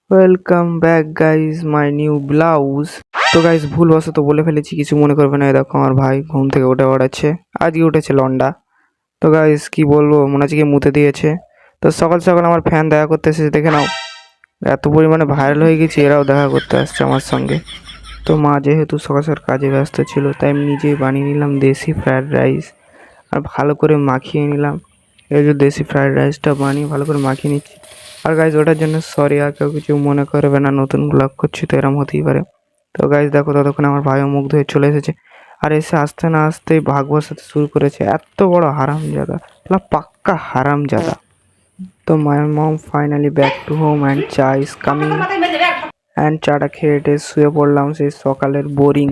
Welcome back guys my new blouse. তো guys ভুলবশত বলে ফেলেছি, কিছু মনে করবে না। এই দেখো আমার ভাই ঘুম থেকে উঠে বেড়াচ্ছে, আজকে উঠেছে লন্ডা। তো গাইজ কি বলবো, মনে হচ্ছে কি মুতে দিয়েছে। তো সকাল সকাল আমার ফ্যান দেখা করতে এসেছে, দেখে নাও। এত পরিমাণে ভাইরাল হয়ে গেছি, এরাও দেখা করতে আসছে আমার সঙ্গে। তো মা যেহেতু সকাল সকাল কাজে ব্যস্ত ছিল, তাই আমি নিজেই বানিয়ে নিলাম দেশি ফ্রায়েড রাইস। আর ভালো করে মাখিয়ে নিলাম। এই যে দেশি ফ্রায়েড রাইসটা বানিয়ে ভালো করে মাখিয়ে নিচ্ছি। আর গাইজ ওটার জন্য সরি, আর কেউ কিছু মনে করবে না, নতুন ব্লগ করছি তো এরম হতেই পারে। তো গাইজ দেখো, ততক্ষণে আমার ভাইও মুখ ধুয়ে চলে এসেছে। আর এসে আসতে না আসতেই ভাগ বসাতে শুরু করেছে। এত বড় হারামজাদা, পাক্কা হারামজাদা। তো my mom finally back to home and cha is coming. And চাটা খেয়ে টেয়ে শুয়ে পড়লাম। সেই সকালের বোরিং,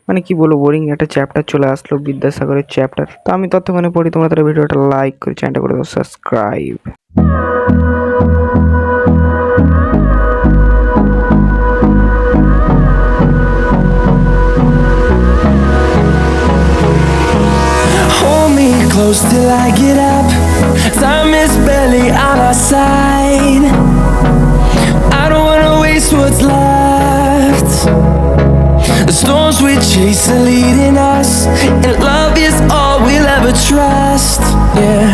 মানে কি বলবো, বোরিং একটা চ্যাপ্টার চলে আসলো, বিদ্যাসাগরের চ্যাপ্টার। তো আমি ততক্ষণে পড়ি, তোমরা তাহলে ভিডিওটা লাইক করে চ্যানেলটা করে দাও subscribe. Hold me close till I get up. Time is barely on our side. I don't wanna waste what's left. The storms we chase are leading us, and love is all we'll ever trust. Yeah,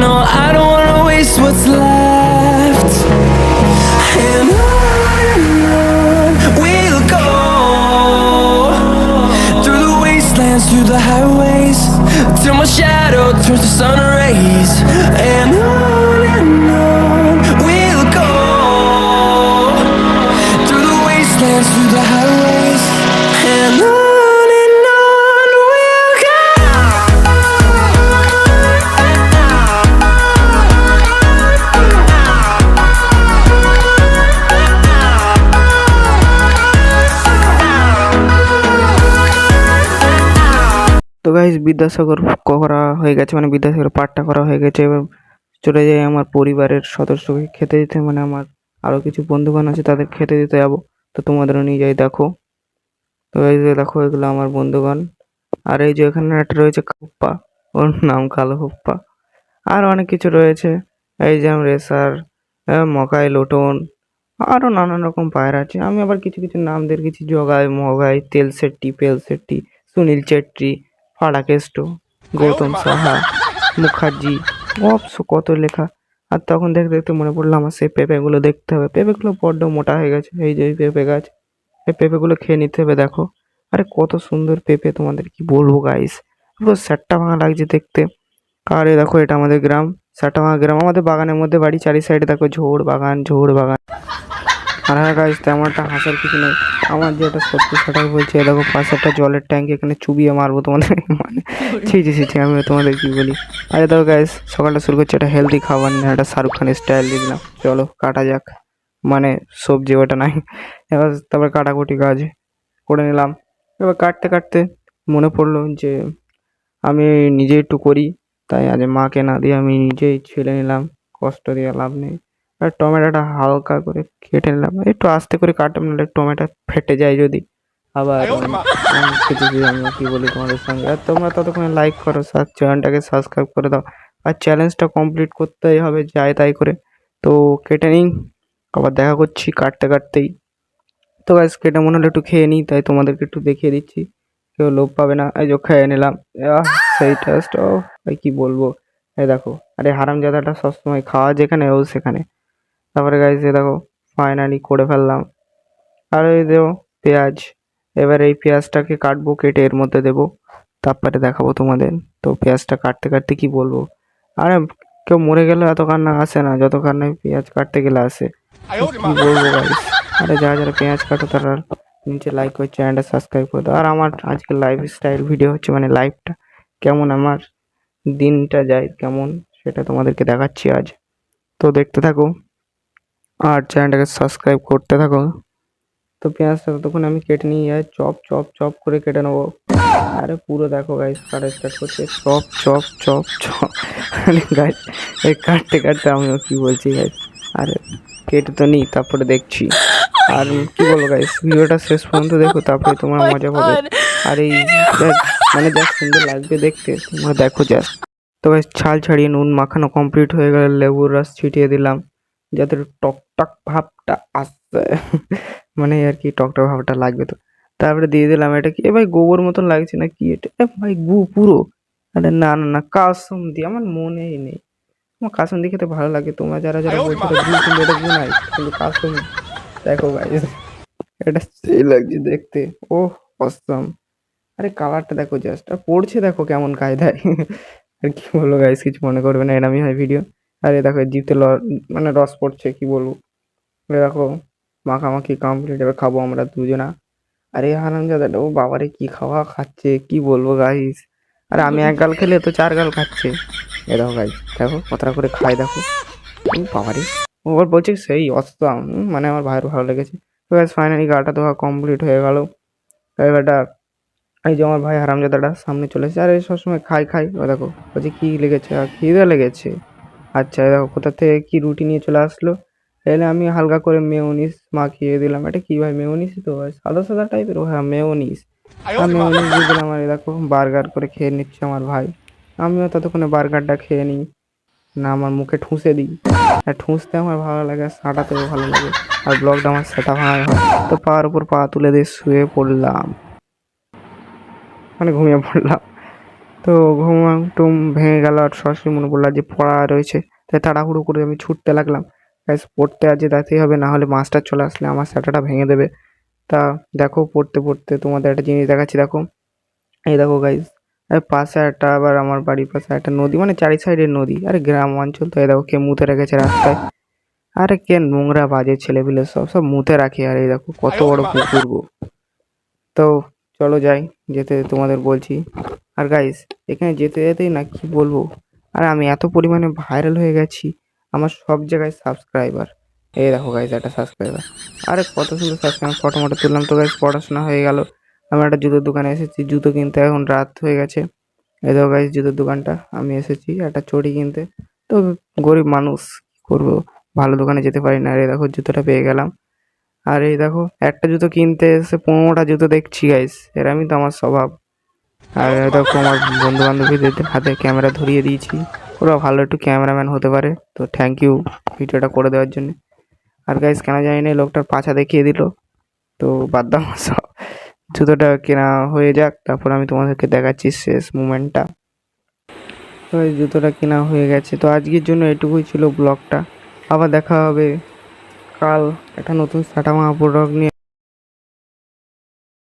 no, I don't wanna waste what's left. And on we'll go, through the wastelands, through the highways, till my shadow turns to sun rays. And on we'll go, through the wastelands, through the highways. And on we'll go. তো guys Vidyasagar করা হয়ে গেছে, মানে বিদ্যাসাগর পাঠটা করা হয়ে গেছে। এবার চলে যাই আমার পরিবারের সদস্যকে খেতে দিতে, মানে আমার আরও কিছু বন্ধুগণ আছে, তাদের খেতে দিতে যাবো। তো তোমাদেরও নিয়ে যাই, দেখো। তো এই যে দেখো, এগুলো আমার বন্ধুগণ। আর এই যে এখানে একটা রয়েছে হুপ্পা, ওর নাম কালো হুপ্পা। আর অনেক কিছু রয়েছে, এই যে রেসার, মকাই, লোটন, আরও নানান রকম পায়রা আছে। আমি আবার কিছু কিছু নাম দিয়ে রেখেছি, জগাই, মগাই, তেল শেট্টি, পেল শেট্টি, সুনীল চেট্রি, ফাড়াকেষ্ট, গৌতম সাহা, মুখার্জি, কত লেখা। আর তখন দেখতে দেখতে মনে পড়লো আমার সেই পেঁপেগুলো দেখতে হবে। পেঁপেগুলো বড্ড মোটা হয়ে গেছে, এই যে এই পেঁপে গাছ। এই পেঁপেগুলো খেয়ে নিতে হবে, দেখো। আরে কত সুন্দর পেঁপে, তোমাদের কি বলবো গাইস, পুরো স্যাটটা ভাঙা লাগছে দেখতে। আর এই দেখো, এটা আমাদের গ্রাম, স্যাটটা ভাঙা গ্রাম। আমাদের বাগানের মধ্যে বাড়ি, চারি সাইডে দেখো ঝোড় বাগান, ঝোড় বাগান। আর হ্যাঁ গাইস, তেমন একটা হাসার কিছু নেই। আমার যে এটা সত্যি সেটাই বলছি। দেখো পাশে একটা জলের ট্যাঙ্ক, এখানে চুবিয়ে মারবো তোমাদের। মানে ছি, আমি তোমাদের কি বলি। আরে দেখো গাইস, সকালটা শুরু করছে একটা হেলদি খাবার নিয়ে, একটা শাহরুখ খানের স্টাইল দিয়ে দিলাম। চলো কাটা যাক, মানে সবজি ওটা নাই। এবার তারপরে কাটাকুটি কাজ করে নিলাম। এবার কাটতে কাটতে মনে পড়লো যে আমি নিজে একটু করি, তাই আজ মাকে না দিয়ে আমি নিজেই ছিলে নিলাম, কষ্ট দিয়ে লাভ নেই। আর টমেটোটা হালকা করে কেটে নিলাম, একটু আস্তে করে কাটলাম, নাহলে টমেটো ফেটে যায় যদি। আবার খেতেছি আমি, কি বলি তোমাদের সঙ্গে। আর তোমরা ততক্ষণে লাইক করো, চ্যানেলটাকে সাবস্ক্রাইব করে দাও। আর চ্যালেঞ্জটা কমপ্লিট করতেই হবে, যাই তাই করে। তো কেটে নিই, আবার দেখা করছি কাটতে কাটতেই। তো গাইস কেটে মনে হলো একটু খেয়ে নিই, তাই তোমাদেরকে একটু দেখিয়ে দিচ্ছি, কেউ লোভ পাবে না। এই যে খেয়ে নিলাম, সেই টেস্ট, ও ভাই কি বলবো। এই দেখো, আরে হারামজাদাটা সবসময় খাওয়া যেখানে ও সেখানে। তারপরে গাইস এই দেখো, ফাইনালি করে ফেললাম। আর এই দেবো পেঁয়াজ। এবার এই পেঁয়াজটাকে কাটবো, কেটে এর মধ্যে দেবো, তারপরে দেখাবো তোমাদের। তো পেঁয়াজটা কাটতে কাটতে কি বলবো, আরে কেউ মরে গেলে এত কান্না আসে না, যত কান্না পেঁয়াজ কাটতে গেলে আসে। তো কি বলবো গাইস, আরে যারা যারা পেঁয়াজ কাটো তারা নিচে লাইক করে চ্যানেলটা সাবস্ক্রাইব করে দাও। আর আমার আজকে লাইফ স্টাইল ভিডিও হচ্ছে, মানে লাইফটা কেমন, আমার দিনটা যায় কেমন, সেটা তোমাদেরকে দেখাচ্ছি আজ। তো দেখতে থাকো আর চ্যানেলটাকে সাবস্ক্রাইব করতে থাকো। তো পেঁয়াজটা ততক্ষণ আমি কেটে নিয়ে যাই, চপ চপ চপ করে কেটে নেবো। আরে পুরো দেখো গাইস, কাটা স্টার্ট করছে, চপ চপ চপ চপ। আরে গাইস, এই কাটতে কাটতে আমিও কি বলছি গাইস। আরে কেটে তো নিই, তারপরে দেখছি। আর কি বলবো গাইস, ভিডিওটা শেষ পর্যন্ত দেখো, তারপরে তোমরা মজা পাবে। আর এই মানে যা সুন্দর লাগবে দেখতে, তোমরা দেখো জাস্ট। তো গাইস ছাল ছাড়িয়ে নুন মাখানো কমপ্লিট হয়ে গেলে লেবুর রস ছিটিয়ে দিলাম, যাতে টক টক ভাবটা আসছে মানে আর কি টকটক ভাবটা লাগবে তো। তারপরে দিয়ে দিলাম এটা কি, এ ভাই গোবর মতন লাগছে না কি এটা, এ ভাই গু পুরো। আরে না না না, কাসুন্দি আমার মনেই নেই। আমার কাসুন্দি খেতে ভালো লাগে, তোমরা যারা যারা বলছো এটা গু, কিন্তু এটা গু নাই, কিন্তু কাসুন। দেখো গাইস, এটা সেই লাগছে দেখতে। ওহ অসম। আরে কালারটা দেখো জাস্ট, আর পড়ছে দেখো কেমন কায়দায় আর কি বলবো গাইস, কিছু মনে করবে না, এরামই হয় ভিডিও। আরে দেখো জিভতে মানে রস পড়ছে, কি বলবো। এ দেখো মাখামাখি কমপ্লিট, এবার খাবো আমরা দুজনা। আরে হারামজাদাটা, ও বাবারে কি খাওয়া খাচ্ছে, কি বলবো গাইস। আরে আমি এক গাল খেলে তো চার গাল খাচ্ছে। এ দেখো গাইস, দেখো কতটা করে খায় দেখো। ও বাবারে, ও আবার বলছে সেই অসাম, মানে আমার ভাইয়ের ভালো লেগেছে। তো গাইস ফাইনালি গাটা ধোয়া কমপ্লিট হয়ে গেল। এবারটা এই যে আমার ভাই হারামজাদাটা সামনে চলে এসেছে, আরে সবসময় খাই খাই, ও দেখো বলছে কি লেগেছে, আর খিদে লেগেছে। আচ্ছা এই দেখো কোথা থেকে কি রুটি নিয়ে চলে আসলো। এলে আমি হালকা করে মেয়োনিজ মাখিয়ে দিলাম। এটা কি ভাই, মেয়োনিজই তো ভাই, সাদা সাদা টাইপের, ও হ্যাঁ মেয়োনিজ। আর মেয়োনিজ দিয়ে দিলাম, আর এই দেখো বার্গার করে খেয়ে নিচ্ছে আমার ভাই। আমিও ততক্ষণে বার্গারটা খেয়ে নিই, না আমার মুখে ঠুসে দিই। আর ঠুসতে আমার ভালো লাগে, আর সাঁটাতেও ভালো লাগে। আর ব্লগটা আমার সেটা ভাঙাই হয়। তো পার উপর পা তুলে দিয়ে শুয়ে পড়লাম, মানে ঘুমিয়ে পড়লাম। তো ঘুম টুম ভেঙে গেল, আর সরাসরি মনে পড়লো যে পড়া রয়েছে। তাই তাড়াহুড়ো করে আমি ছুটতে লাগলাম। গাইস পড়তে আজ যেতেই হবে, না হলে মাস্টার চলে আসলে আমার স্যাটারটা ভেঙে দেবে। তা দেখো পড়তে পড়তে তোমাদের একটা জিনিস দেখাচ্ছি, দেখো। এই দেখো গাইস, পাশে একটা, আবার আমার বাড়ির পাশে একটা নদী, মানে চারি সাইডের নদী। আরে গ্রাম অঞ্চল তো, এই দেখো কে মুতে রেখেছে রাস্তায়। আরে কে নোংরা বাজে ছেলেপিলে সব সব মুতে রাখে। আর এই দেখো কত বড় পুকুর গো। তো চলো যাই, যেতে তোমাদের বলছি। আর গাইস এখানে যেতে যেতেই না কি বলবো, আর আমি এত পরিমাণে ভাইরাল হয়ে গেছি, আমার সব জায়গায় সাবস্ক্রাইবার। এই দেখো গাইস একটা সাবস্ক্রাইবার, আরে কত সুন্দর সাবস্ক্রাইবার, ফটো মটো তুললাম। তো গাইস পড়াশোনা হয়ে গেল, আমি একটা জুতোর দোকানে এসেছি জুতো কিনতে, এখন রাত হয়ে গেছে। এই দেখো গাইস জুতোর দোকানটা, আমি এসেছি একটা চটি কিনতে। তো গরিব মানুষ কি করবো, ভালো দোকানে যেতে পারি না। আর এই দেখো জুতোটা পেয়ে গেলাম। আর এই দেখো একটা জুতো কিনতে এসে 15টা জুতো দেখছি গাইস, এরমই তো আমার স্বভাব। আর এই দেখো আমার বন্ধু বান্ধবীদের হাতে ক্যামেরা ধরিয়ে দিয়েছি, ওরা ভালো একটু ক্যামেরাম্যান হতে পারে, তো থ্যাংক ইউ ভিডিওটা করে দেওয়ার জন্য। আর গাইস কেন জানি না এই লোকটার পাছা দেখিয়ে দিল, তো বাদ দাও সব। জুতোটা কেনা হয়ে যাক, তারপর আমি তোমাদেরকে দেখাচ্ছি শেষ মুমেন্টটা। তো এই জুতোটা কেনা হয়ে গেছে, তো আজকের জন্য এটুকুই ছিল ব্লগটা। আবার দেখা হবে কাল একটা নতুন সাটা মাহা ব্লগ নিয়ে।